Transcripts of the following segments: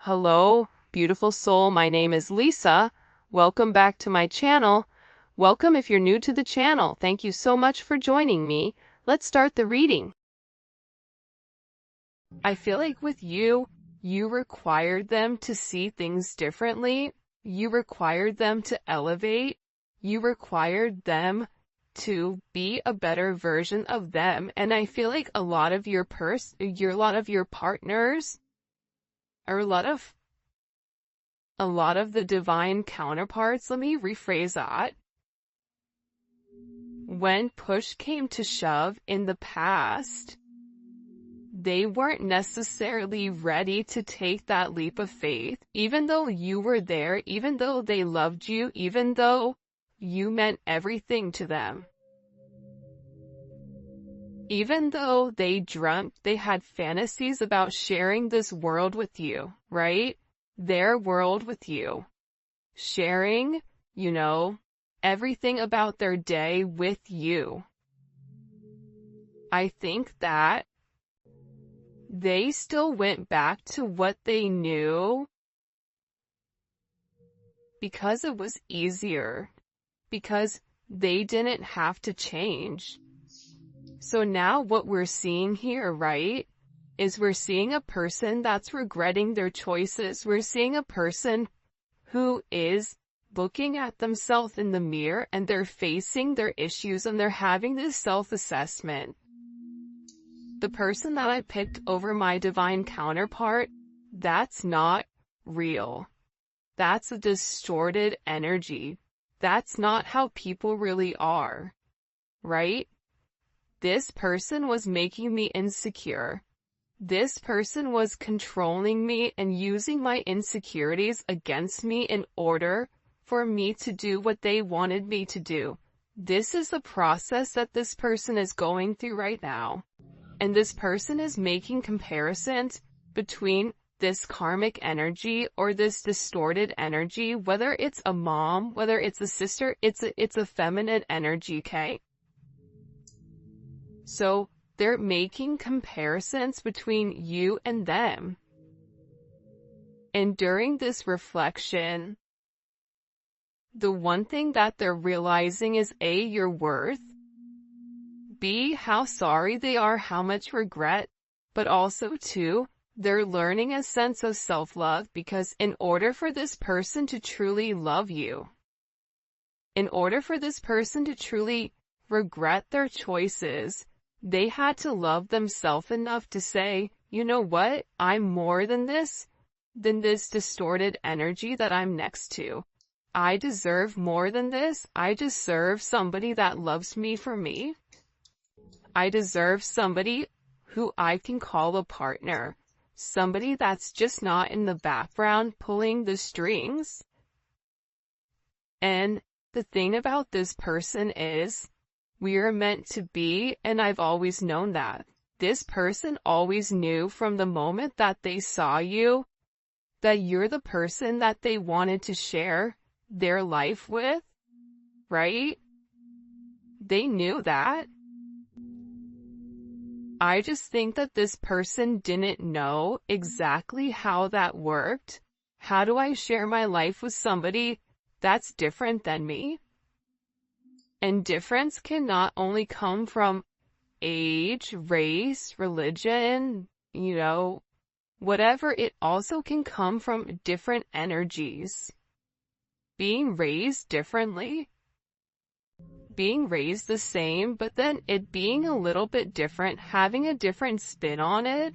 Hello, beautiful soul. My name is Lisa. Welcome back to my channel. Welcome if you're new to the channel. Thank you so much for joining me. Let's start the reading. I feel like with you required them to see things differently. You required them to elevate. You required them to be a better version of them. And I feel like a lot of your partners, or a lot of the divine counterparts, let me rephrase that. When push came to shove in the past, they weren't necessarily ready to take that leap of faith, even though you were there, even though they loved you, even though you meant everything to them. Even though they dreamt, they had fantasies about sharing this world with you, right? Their world with you. Sharing, everything about their day with you. I think that they still went back to what they knew because it was easier, because they didn't have to change. So now what we're seeing here, right, is we're seeing a person that's regretting their choices. We're seeing a person who is looking at themselves in the mirror and they're facing their issues and they're having this self-assessment. The person that I picked over my divine counterpart, that's not real. That's a distorted energy. That's not how people really are, right? This person was making me insecure. This person was controlling me and using my insecurities against me in order for me to do what they wanted me to do. This is the process that this person is going through right now. And this person is making comparisons between this karmic energy or this distorted energy, whether it's a mom, whether it's a sister, it's a feminine energy, okay? So they're making comparisons between you and them. And during this reflection, the one thing that they're realizing is A, your worth, B, how sorry they are, how much regret, but also 2, they're learning a sense of self-love, because in order for this person to truly love you, in order for this person to truly regret their choices, they had to love themselves enough to say, you know what, I'm more than this distorted energy that I'm next to. I deserve more than this. I deserve somebody that loves me for me. I deserve somebody who I can call a partner. Somebody that's just not in the background pulling the strings. And the thing about this person is, we are meant to be, and I've always known that. This person always knew from the moment that they saw you that you're the person that they wanted to share their life with, right? They knew that. I just think that this person didn't know exactly how that worked. How do I share my life with somebody that's different than me? And difference can not only come from age, race, religion, whatever, it also can come from different energies. Being raised differently, being raised the same, but then it being a little bit different, having a different spin on it.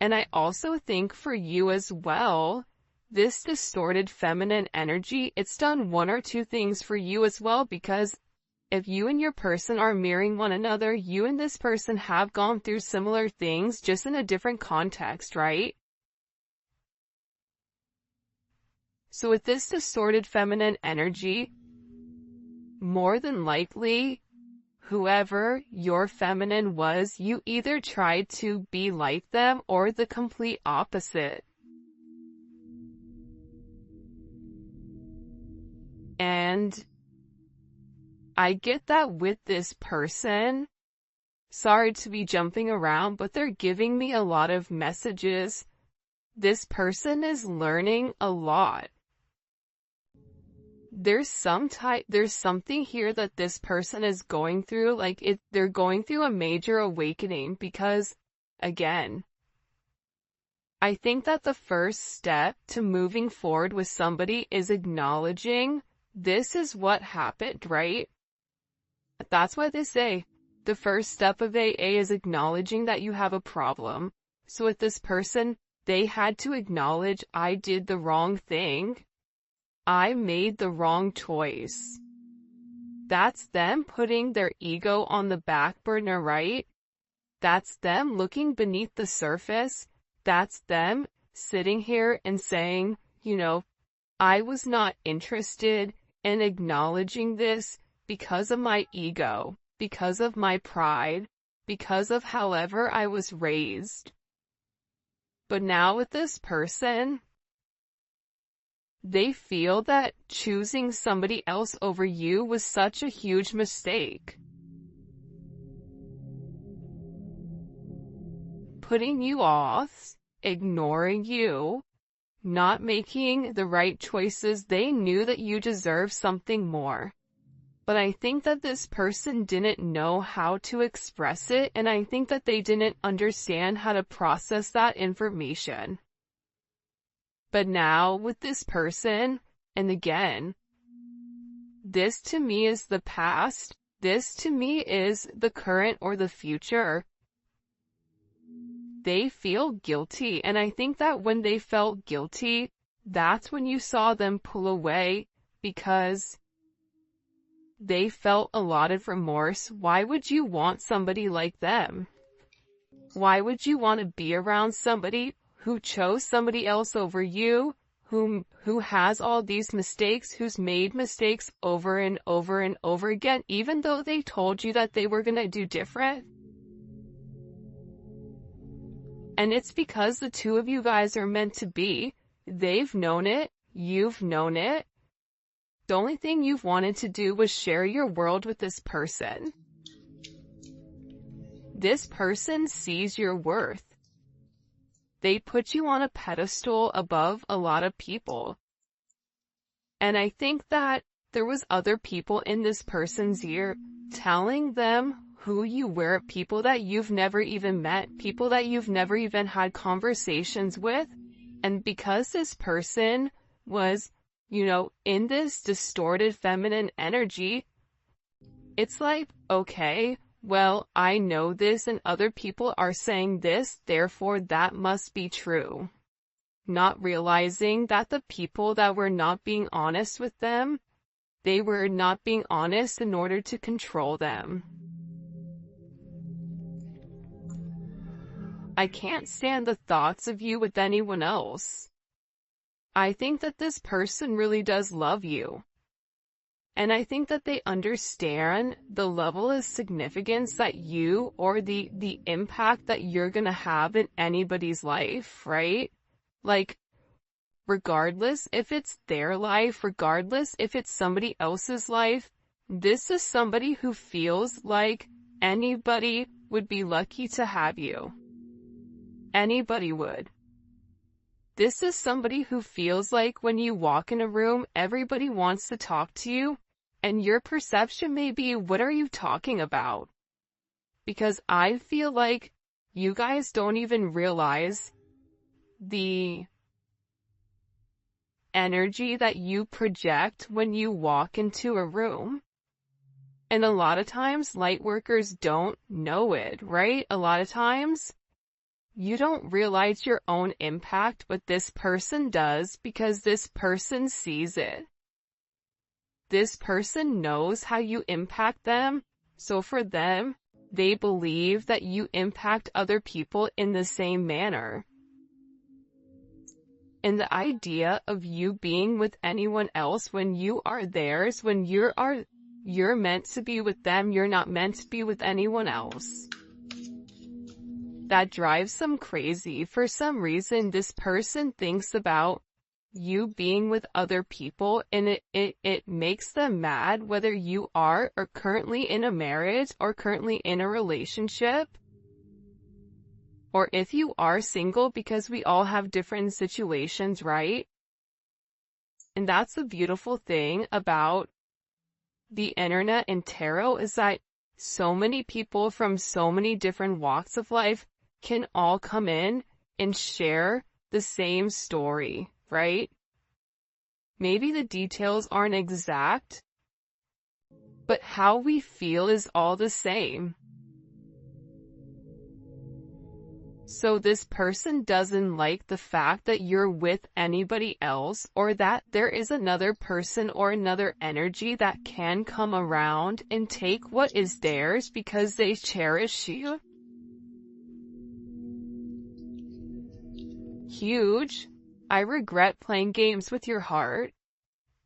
And I also think for you as well, this distorted feminine energy, it's done one or two things for you as well, because if you and your person are mirroring one another, you and this person have gone through similar things, just in a different context, right? So with this distorted feminine energy, more than likely, whoever your feminine was, you either tried to be like them or the complete opposite. And I get that with this person, Sorry to be jumping around, but they're giving me a lot of messages. This person is learning a lot. There's something here that this person is going through, they're going through a major awakening because, again, I think that the first step to moving forward with somebody is acknowledging this is what happened, right? That's why they say the first step of AA is acknowledging that you have a problem. So with this person, they had to acknowledge, I did the wrong thing. I made the wrong choice. That's them putting their ego on the back burner, right? That's them looking beneath the surface. That's them sitting here and saying, I was not interested in acknowledging this because of my ego, because of my pride, because of however I was raised. But now with this person, they feel that choosing somebody else over you was such a huge mistake. Putting you off, ignoring you, not making the right choices. They knew that you deserve something more. But I think that this person didn't know how to express it, and I think that they didn't understand how to process that information. But now with this person, and again, this to me is the past, this to me is the current or the future. They feel guilty, and I think that when they felt guilty, that's when you saw them pull away, because they felt a lot of remorse. Why would you want somebody like them? Why would you want to be around somebody who chose somebody else over you, who has all these mistakes, who's made mistakes over and over and over again, even though they told you that they were going to do different? And it's because the two of you guys are meant to be. They've known it. You've known it. The only thing you've wanted to do was share your world with this person. This person sees your worth. They put you on a pedestal above a lot of people. And I think that there was other people in this person's ear telling them who you were, people that you've never even met, people that you've never even had conversations with. And because this person was, in this distorted feminine energy, it's like, okay, well, I know this and other people are saying this, therefore that must be true. Not realizing that the people that were not being honest with them, they were not being honest in order to control them. I can't stand the thoughts of you with anyone else. I think that this person really does love you. And I think that they understand the level of significance that you, or the impact that you're gonna have in anybody's life, right? Like, regardless if it's their life, regardless if it's somebody else's life, this is somebody who feels like anybody would be lucky to have you. Anybody would. This is somebody who feels like when you walk in a room, everybody wants to talk to you, and your perception may be, what are you talking about? Because I feel like you guys don't even realize the energy that you project when you walk into a room. And a lot of times, light workers don't know it, right? A lot of times, you don't realize your own impact, but this person does, because this person sees it. This person knows how you impact them, so for them, they believe that you impact other people in the same manner. And the idea of you being with anyone else when you are theirs, when you're meant to be with them, you're not meant to be with anyone else. That drives them crazy. For some reason, this person thinks about you being with other people, and it makes them mad whether you are or currently in a marriage or currently in a relationship, or if you are single, because we all have different situations, right? And that's the beautiful thing about the internet and tarot, is that so many people from so many different walks of life can all come in and share the same story, right? Maybe the details aren't exact, but how we feel is all the same. So this person doesn't like the fact that you're with anybody else, or that there is another person or another energy that can come around and take what is theirs because they cherish you. Huge. I regret playing games with your heart.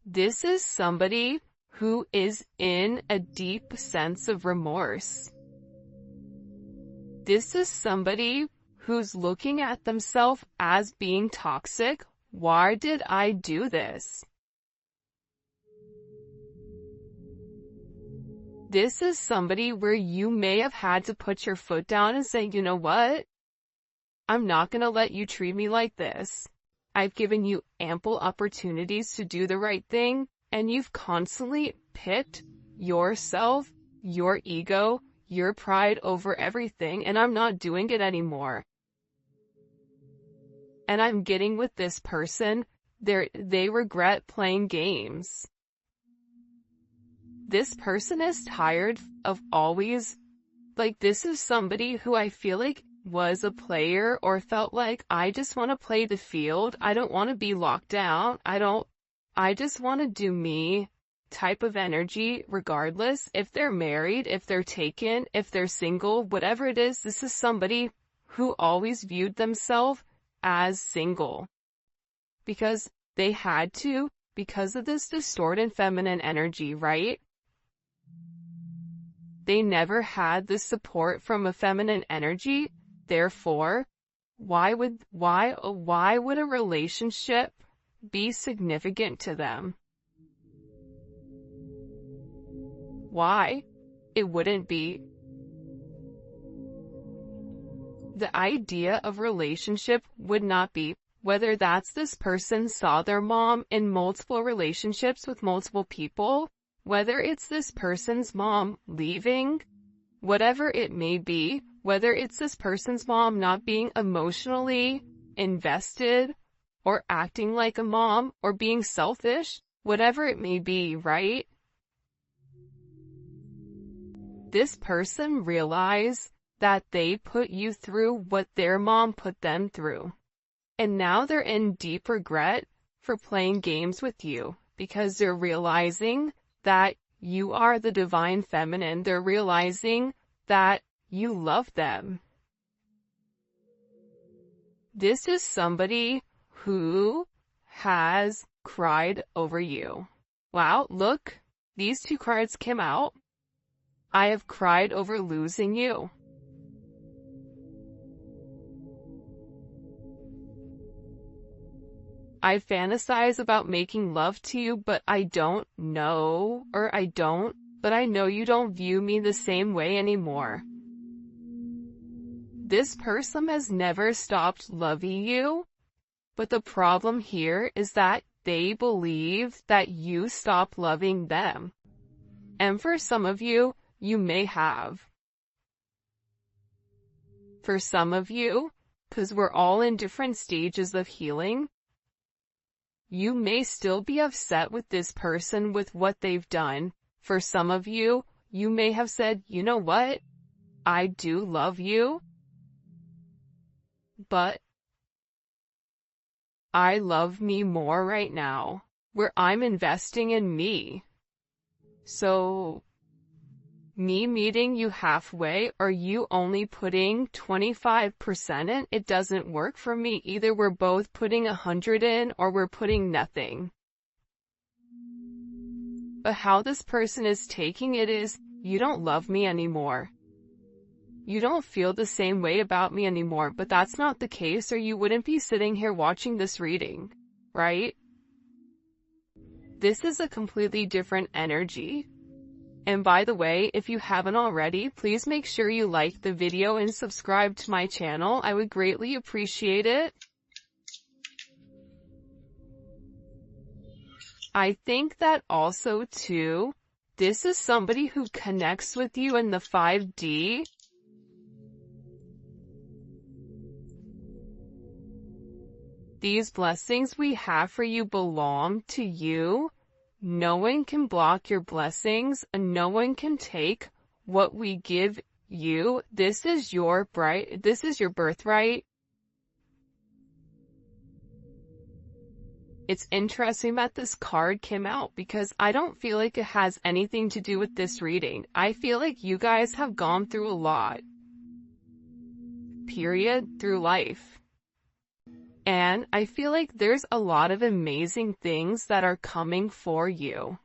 This is somebody who is in a deep sense of remorse. This is somebody who's looking at themselves as being toxic. Why did I do this? This is somebody where you may have had to put your foot down and say, you know what? I'm not going to let you treat me like this. I've given you ample opportunities to do the right thing, and you've constantly picked yourself, your ego, your pride over everything, and I'm not doing it anymore. And I'm getting with this person, they regret playing games. This person is tired of always, this is somebody who I feel like was a player, or felt like, I just want to play the field. I don't want to be locked down. I just want to do me type of energy, regardless if they're married, if they're taken, if they're single, whatever it is. This is somebody who always viewed themselves as single because they had to, because of this distorted feminine energy, right? They never had the support from a feminine energy. Therefore, why would a relationship be significant to them? Why? It wouldn't be. The idea of relationship would not be, whether that's this person saw their mom in multiple relationships with multiple people, whether it's this person's mom leaving, whatever it may be, whether it's this person's mom not being emotionally invested or acting like a mom or being selfish, whatever it may be, right? This person realized that they put you through what their mom put them through. And now they're in deep regret for playing games with you, because they're realizing that you are the divine feminine. They're realizing that you love them. This is somebody who has cried over you. Wow, look, these two cards came out. I have cried over losing you. I fantasize about making love to you, but I know you don't view me the same way anymore. This person has never stopped loving you, but the problem here is that they believe that you stopped loving them. And for some of you, you may have. For some of you, because we're all in different stages of healing, you may still be upset with this person with what they've done. For some of you, you may have said, you know what? I do love you, but I love me more right now, where I'm investing in me. So, me meeting you halfway, or you only putting 25% in, it doesn't work for me. Either we're both putting 100 in, or we're putting nothing. But how this person is taking it is, you don't love me anymore. You don't feel the same way about me anymore, but that's not the case, or you wouldn't be sitting here watching this reading, right? This is a completely different energy. And by the way, if you haven't already, please make sure you like the video and subscribe to my channel. I would greatly appreciate it. I think that also too, this is somebody who connects with you in the 5D. These blessings we have for you belong to you. No one can block your blessings, and no one can take what we give you. This is your birthright. It's interesting that this card came out because I don't feel like it has anything to do with this reading. I feel like you guys have gone through a lot, period, through life. And I feel like there's a lot of amazing things that are coming for you.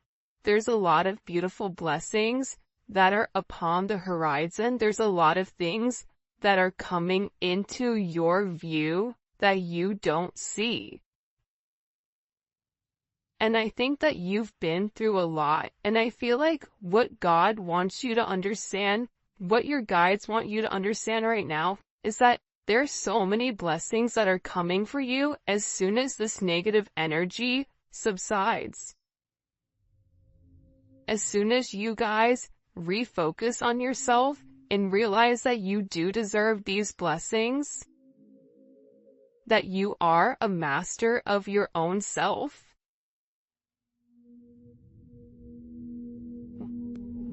There's a lot of beautiful blessings that are upon the horizon. There's a lot of things that are coming into your view that you don't see. And I think that you've been through a lot. And I feel like what God wants you to understand, what your guides want you to understand right now, is that there's so many blessings that are coming for you as soon as this negative energy subsides. As soon as you guys refocus on yourself and realize that you do deserve these blessings, that you are a master of your own self,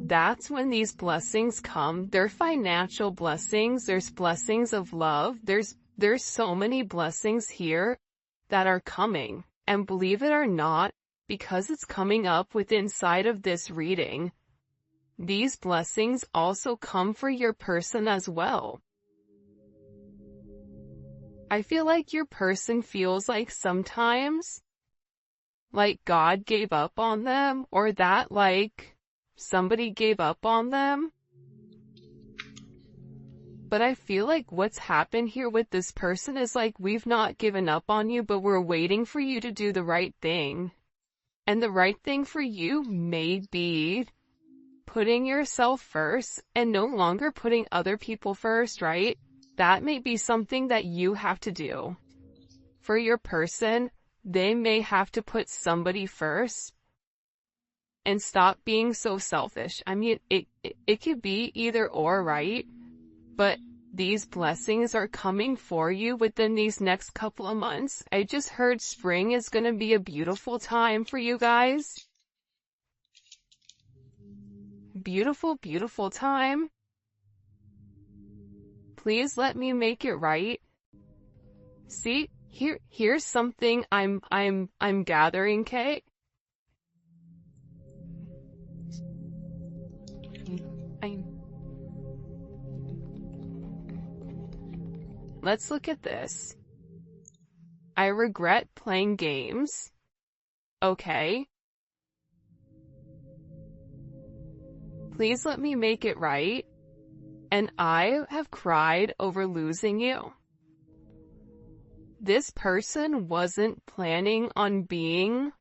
that's when these blessings come. They're financial blessings. There's blessings of love. There's so many blessings here that are coming. And believe it or not, because it's coming up with inside of this reading, these blessings also come for your person as well. I feel like your person feels like sometimes like God gave up on them, or that like somebody gave up on them. But I feel like what's happened here with this person is like, we've not given up on you, but we're waiting for you to do the right thing. And the right thing for you may be putting yourself first and no longer putting other people first, right? That may be something that you have to do. For your person, they may have to put somebody first and stop being so selfish. I mean, it could be either or, right? But these blessings are coming for you within these next couple of months. I just heard spring is going to be a beautiful time for you guys. Beautiful, beautiful time. Please let me make it right. See, here's something I'm gathering, Kate. Let's look at this. I regret playing games. Okay. Please let me make it right. And I have cried over losing you. This person wasn't planning on being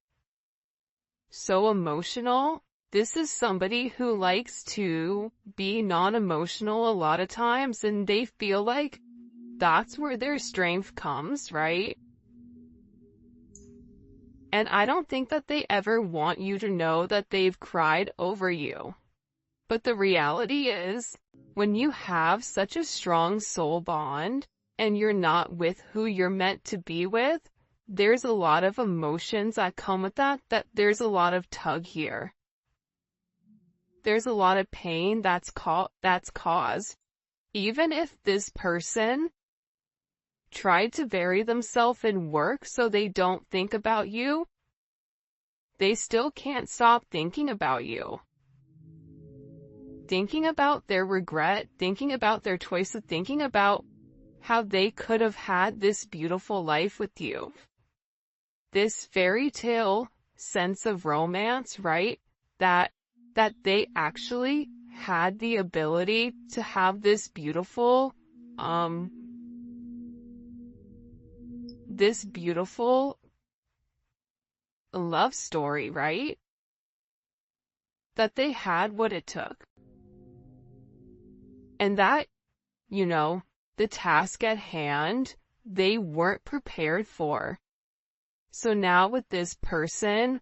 so emotional. This is somebody who likes to be non-emotional a lot of times, and they feel like that's where their strength comes, right? And I don't think that they ever want you to know that they've cried over you. But the reality is, when you have such a strong soul bond, and you're not with who you're meant to be with, there's a lot of emotions that come with that there's a lot of tug here. There's a lot of pain that's caused. Even if this person tried to bury themselves in work so they don't think about you, they still can't stop thinking about you. Thinking about their regret, thinking about their choices, thinking about how they could have had this beautiful life with you. This fairy tale sense of romance, right? That they actually had the ability to have this beautiful love story, right? That they had what it took. And that, the task at hand, they weren't prepared for. So now with this person,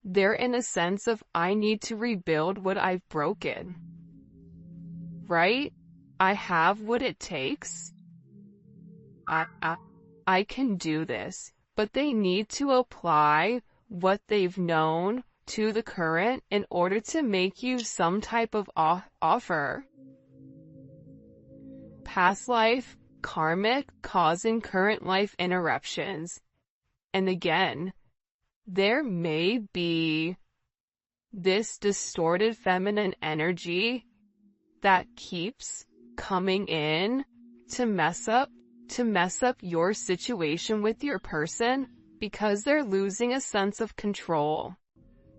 they're in a sense of, I need to rebuild what I've broken. Right? I have what it takes. I can do this. But they need to apply what they've known to the current in order to make you some type of offer. Past life, karmic, causing current life interruptions. And again, there may be this distorted feminine energy that keeps coming in to mess up your situation with your person because they're losing a sense of control.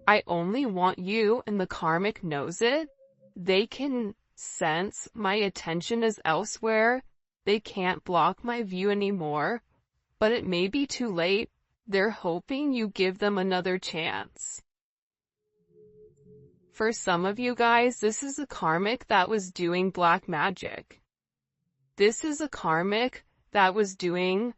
I only want you, and the karmic knows it. They can sense my attention is elsewhere. They can't block my view anymore, but it may be too late. They're hoping you give them another chance. For some of you guys, this is a karmic that was doing black magic. This is a karmic that was doing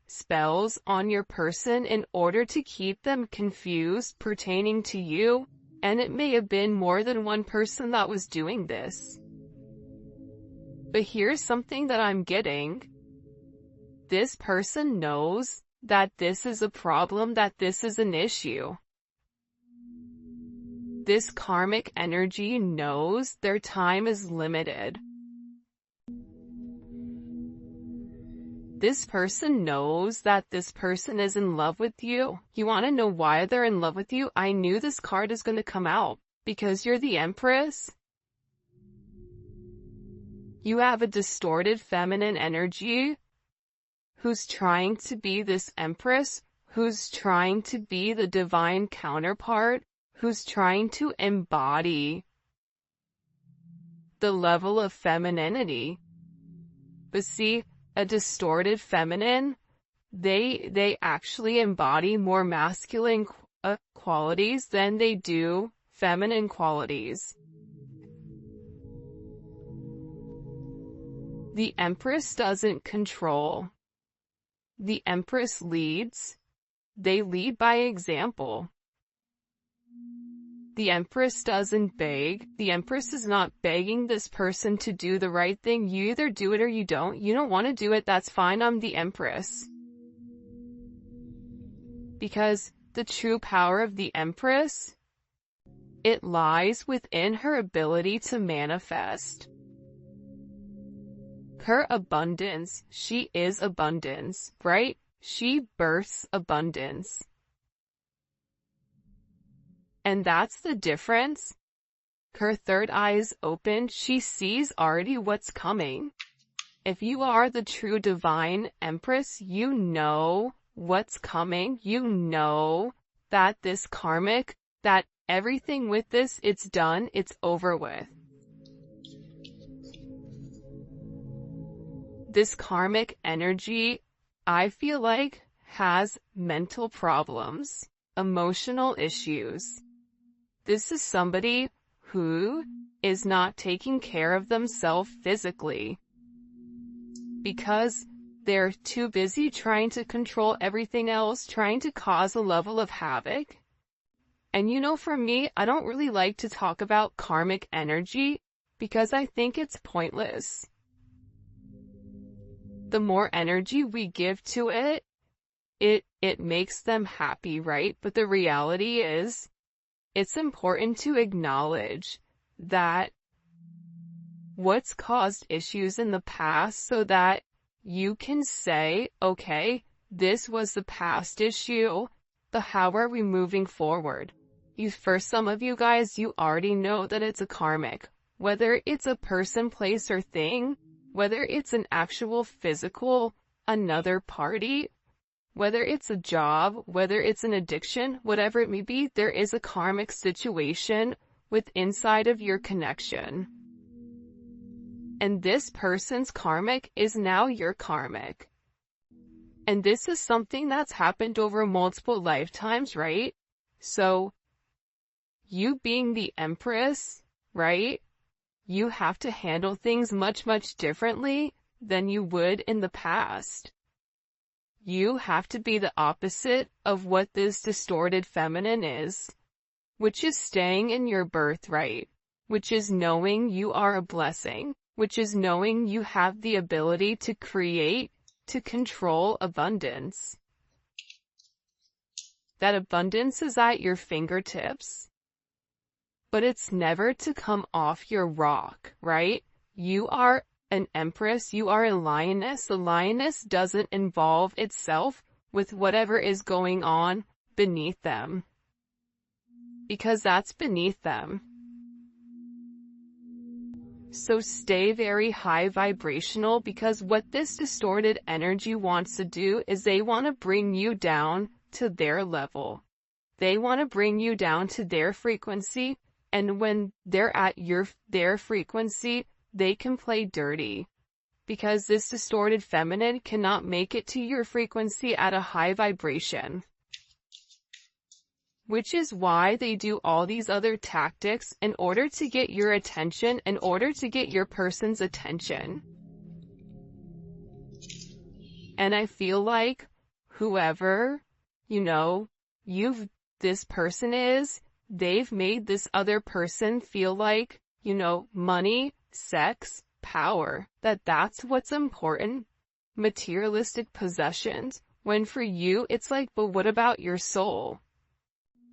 spells on your person in order to keep them confused pertaining to you, and it may have been more than one person that was doing this. But here's something that I'm getting. This person knows that this is a problem, that this is an issue. This karmic energy knows their time is limited. This person knows that this person is in love with you. You want to know why they're in love with you? I knew this card is going to come out because you're the Empress. You have a distorted feminine energy who's trying to be this Empress, who's trying to be the divine counterpart, who's trying to embody the level of femininity. But see, a distorted feminine, they actually embody more masculine qualities than they do feminine qualities. The Empress doesn't control. The Empress leads. They lead by example. The Empress doesn't beg. The Empress is not begging this person to do the right thing. You either do it or you don't. You don't want to do it, that's fine. I'm the Empress. Because the true power of the Empress, it lies within her ability to manifest. Her abundance, she is abundance, right? She births abundance. And that's the difference. Her third eye is open. She sees already what's coming. If you are the true divine Empress, you know what's coming. You know that this karmic, that everything with this, it's done, it's over with. This karmic energy, I feel like, has mental problems, emotional issues. This is somebody who is not taking care of themselves physically because they're too busy trying to control everything else, trying to cause a level of havoc. And for me, I don't really like to talk about karmic energy because I think it's pointless. The more energy we give to it, it makes them happy, right? But the reality is, it's important to acknowledge that what's caused issues in the past so that you can say, okay, this was the past issue, how are we moving forward? For some of you guys, you already know that it's a karmic. Whether it's a person, place, or thing, whether it's an actual physical, another party, whether it's a job, whether it's an addiction, whatever it may be, there is a karmic situation with inside of your connection. And this person's karmic is now your karmic. And this is something that's happened over multiple lifetimes, right? So, you being the Empress, right? You have to handle things much, much differently than you would in the past. You have to be the opposite of what this distorted feminine is, which is staying in your birthright, which is knowing you are a blessing, which is knowing you have the ability to create, to control abundance. That abundance is at your fingertips, but it's never to come off your rock, right? You are an empress, you are a lioness. The lioness doesn't involve itself with whatever is going on beneath them, because that's beneath them. So stay very high vibrational, because what this distorted energy wants to do is they want to bring you down to their level. They want to bring you down to their frequency, and when they're at their frequency, they can play dirty, because this distorted feminine cannot make it to your frequency at a high vibration. Which is why they do all these other tactics in order to get your attention, in order to get your person's attention. And I feel like whoever, this person is, they've made this other person feel like, money, sex, power, that's what's important, materialistic possessions, when for you it's like, but what about your soul?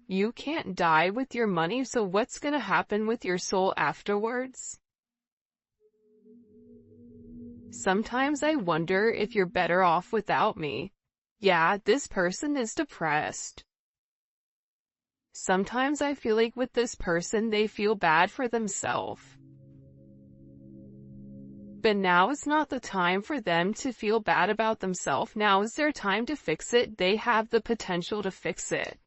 You can't die with your money, so what's gonna happen with your soul afterwards? Sometimes I wonder if you're better off without me. Yeah, this person is depressed. Sometimes I feel like with this person they feel bad for themselves. But now is not the time for them to feel bad about themselves. Now is their time to fix it. They have the potential to fix it.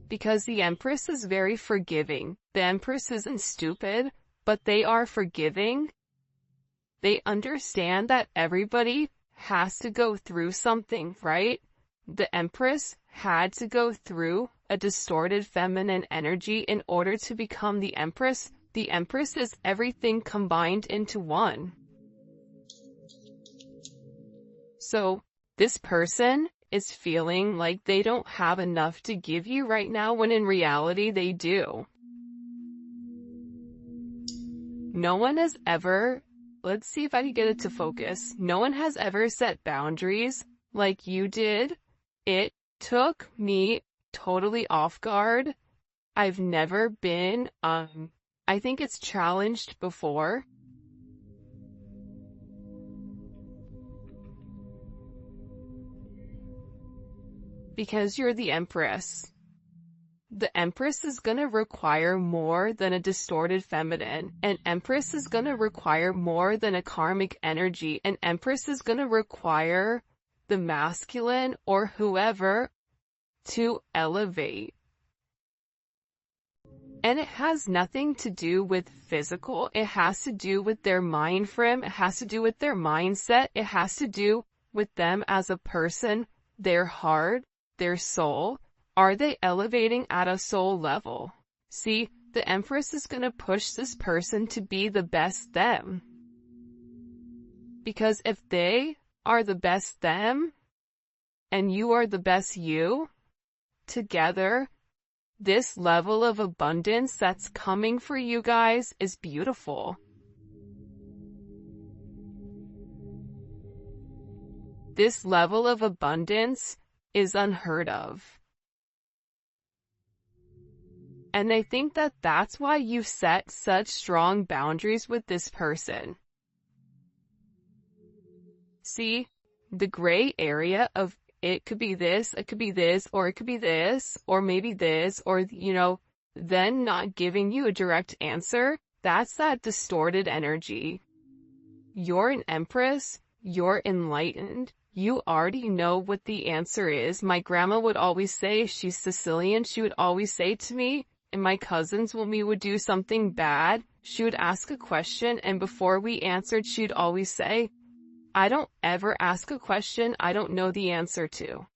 Because the Empress is very forgiving. The Empress isn't stupid, but they are forgiving. They understand that everybody has to go through something, right? The Empress had to go through a distorted feminine energy in order to become the Empress. The Empress is everything combined into one. So, this person is feeling like they don't have enough to give you right now, when in reality they do. No one has ever, let's see if I can get it to focus. No one has ever set boundaries like you did. It took me totally off guard. I've never been, I think it's challenged before. Because you're the Empress. The Empress is gonna require more than a distorted feminine. An Empress is gonna require more than a karmic energy. An Empress is gonna require the masculine or whoever to elevate. And it has nothing to do with physical. It has to do with their mind frame. It has to do with their mindset. It has to do with them as a person, their heart, their soul. Are they elevating at a soul level? See, the Empress is going to push this person to be the best them. Because if they are the best them, and you are the best you, together, this level of abundance that's coming for you guys is beautiful. This level of abundance is unheard of. And I think that that's why you've set such strong boundaries with this person. See, the gray area of it could be this, it could be this, or it could be this, or maybe this, or, then not giving you a direct answer, that's that distorted energy. You're an Empress, you're enlightened, you already know what the answer is. My grandma would always say, she's Sicilian, she would always say to me, and my cousins, when we would do something bad, she would ask a question, and before we answered, she'd always say, I don't ever ask a question I don't know the answer to.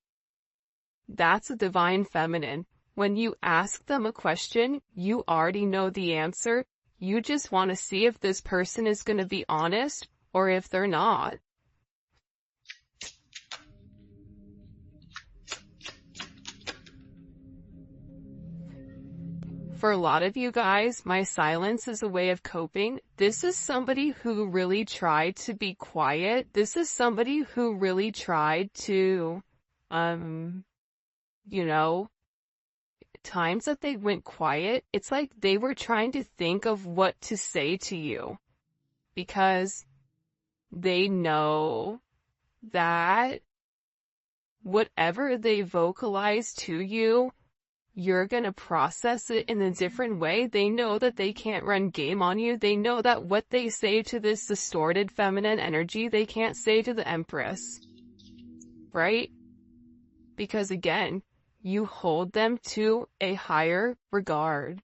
That's a divine feminine. When you ask them a question, you already know the answer. You just want to see if this person is going to be honest or if they're not. For a lot of you guys, my silence is a way of coping. This is somebody who really tried to be quiet. This is somebody who really tried to, times that they went quiet, it's like they were trying to think of what to say to you. Because they know that whatever they vocalize to you, you're gonna process it in a different way. They know that they can't run game on you. They know that what they say to this distorted feminine energy, they can't say to the Empress. Right? Because again, you hold them to a higher regard.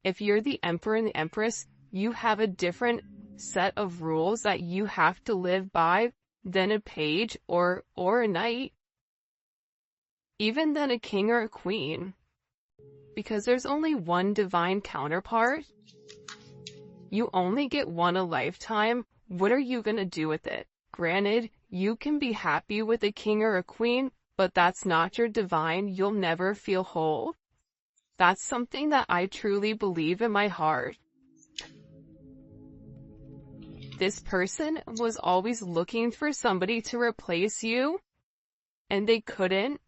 If you're the Emperor and the Empress, you have a different set of rules that you have to live by than a page or a knight. Even than a king or a queen. Because there's only one divine counterpart. You only get one a lifetime. What are you gonna do with it? Granted, you can be happy with a king or a queen, but that's not your divine. You'll never feel whole. That's something that I truly believe in my heart. This person was always looking for somebody to replace you, and they couldn't.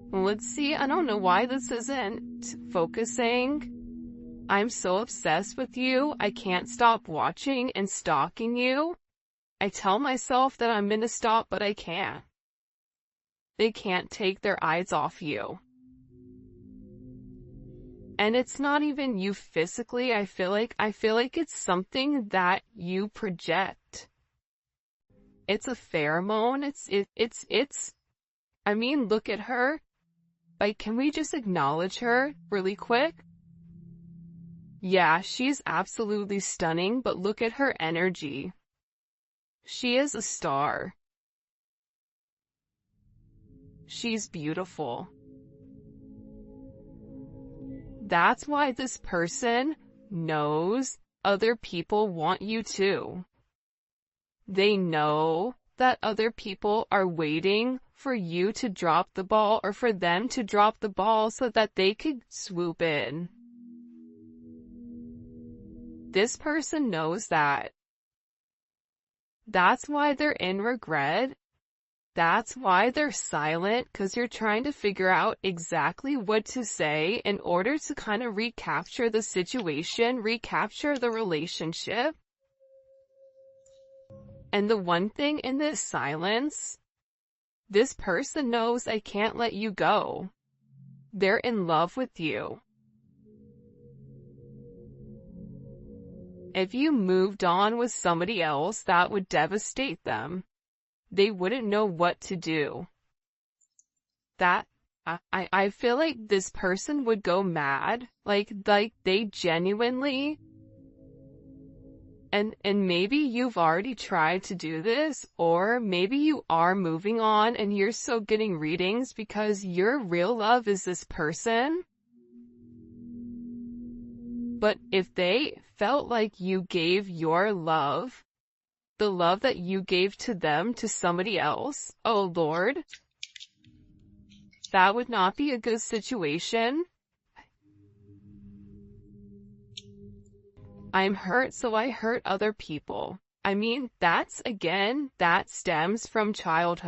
Let's see, I don't know why this isn't focusing. I'm so obsessed with you, I can't stop watching and stalking you. I tell myself that I'm gonna stop, but I can't. They can't take their eyes off you. And it's not even you physically, I feel like it's something that you project. It's a pheromone, I mean, look at her. Like, can we just acknowledge her really quick? Yeah, she's absolutely stunning, but look at her energy. She is a star. She's beautiful. That's why this person knows other people want you too. They know that other people are waiting for you to drop the ball or for them to drop the ball so that they could swoop in. This person knows that. That's why they're in regret. That's why they're silent, because you're trying to figure out exactly what to say in order to kind of recapture the situation, recapture the relationship. And the one thing in this silence, this person knows I can't let you go. They're in love with you. If you moved on with somebody else, that would devastate them. They wouldn't know what to do. I feel like this person would go mad. Like they genuinely. And maybe you've already tried to do this, or maybe you are moving on and you're still getting readings because your real love is this person. But if they felt like you gave your love, the love that you gave to them, to somebody else, oh Lord, that would not be a good situation. I'm hurt, so I hurt other people. I mean, that stems from childhood.